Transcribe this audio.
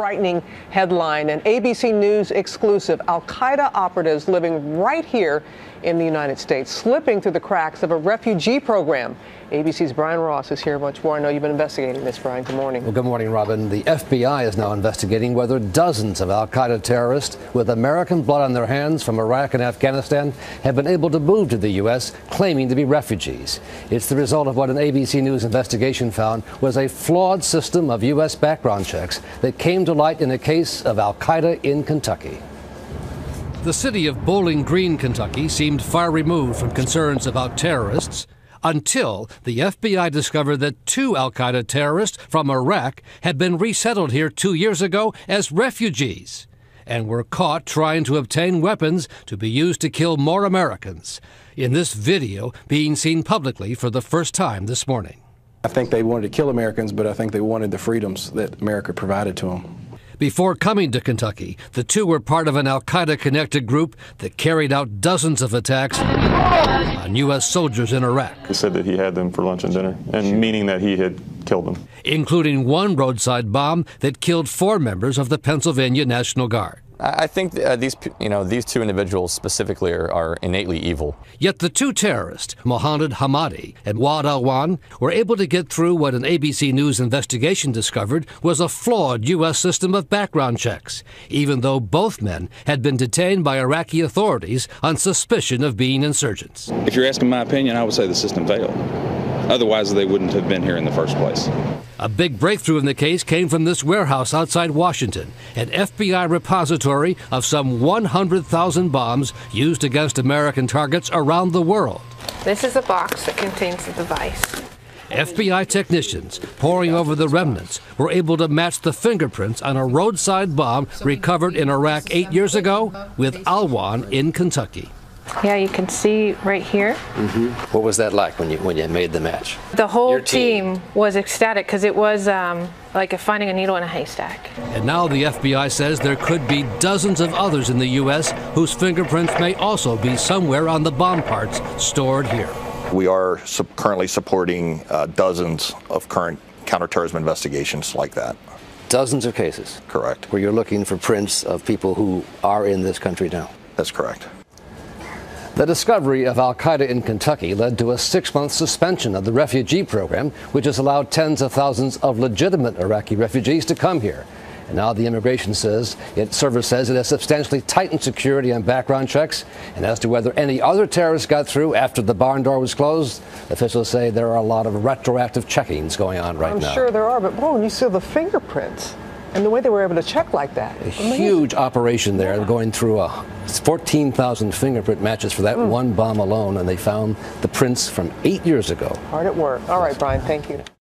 frightening headline, an ABC News exclusive. Al-Qaeda operatives living right here in the United States, slipping through the cracks of a refugee program. ABC's Brian Ross is here much more. I know you've been investigating this, Brian. Good morning. Well, good morning, Robin. The FBI is now investigating whether dozens of al-Qaeda terrorists with American blood on their hands from Iraq and Afghanistan have been able to move to the U.S. claiming to be refugees. It's the result of what an ABC News investigation found was a flawed system of U.S. background checks that came to light in a case of al-Qaeda in Kentucky. The city of Bowling Green, Kentucky, seemed far removed from concerns about terrorists until the FBI discovered that 2 al-Qaeda terrorists from Iraq had been resettled here 2 years ago as refugees and were caught trying to obtain weapons to be used to kill more Americans. In this video being seen publicly for the first time this morning. I think they wanted to kill Americans, but I think they wanted the freedoms that America provided to them. Before coming to Kentucky, the 2 were part of an al-Qaeda-connected group that carried out dozens of attacks on U.S. soldiers in Iraq. He said that he had them for lunch and dinner, and meaning that he had killed them. Including one roadside bomb that killed 4 members of the Pennsylvania National Guard. I think these 2 individuals specifically are innately evil. Yet the 2 terrorists, Mohammed Hamadi and Wad Alwan, were able to get through what an ABC News investigation discovered was a flawed U.S. system of background checks, even though both men had been detained by Iraqi authorities on suspicion of being insurgents. If you're asking my opinion, I would say the system failed. Otherwise, they wouldn't have been here in the first place. A big breakthrough in the case came from this warehouse outside Washington, an FBI repository of some 100,000 bombs used against American targets around the world. This is a box that contains the device. FBI technicians poring over the remnants were able to match the fingerprints on a roadside bomb recovered in Iraq 8 years ago with Alwan in Kentucky. Yeah, you can see right here. What was that like when you made the match? The whole team was ecstatic because it was like finding a needle in a haystack. And now the FBI says there could be dozens of others in the U.S. whose fingerprints may also be somewhere on the bomb parts stored here. We are currently supporting dozens of current counterterrorism investigations like that. Dozens of cases? Correct. Where you're looking for prints of people who are in this country now? That's correct. The discovery of al-Qaeda in Kentucky led to a 6-month suspension of the refugee program, which has allowed tens of thousands of legitimate Iraqi refugees to come here. And now the immigration service says it has substantially tightened security and background checks. And as to whether any other terrorists got through after the barn door was closed, officials say there are a lot of retroactive checkings going on right now. I'm sure there are, but boy, when you see the fingerprints and the way they were able to check like that. A huge operation there, going through 14,000 fingerprint matches for that one bomb alone, and they found the prints from 8 years ago. Hard at work. All right, Brian, thank you.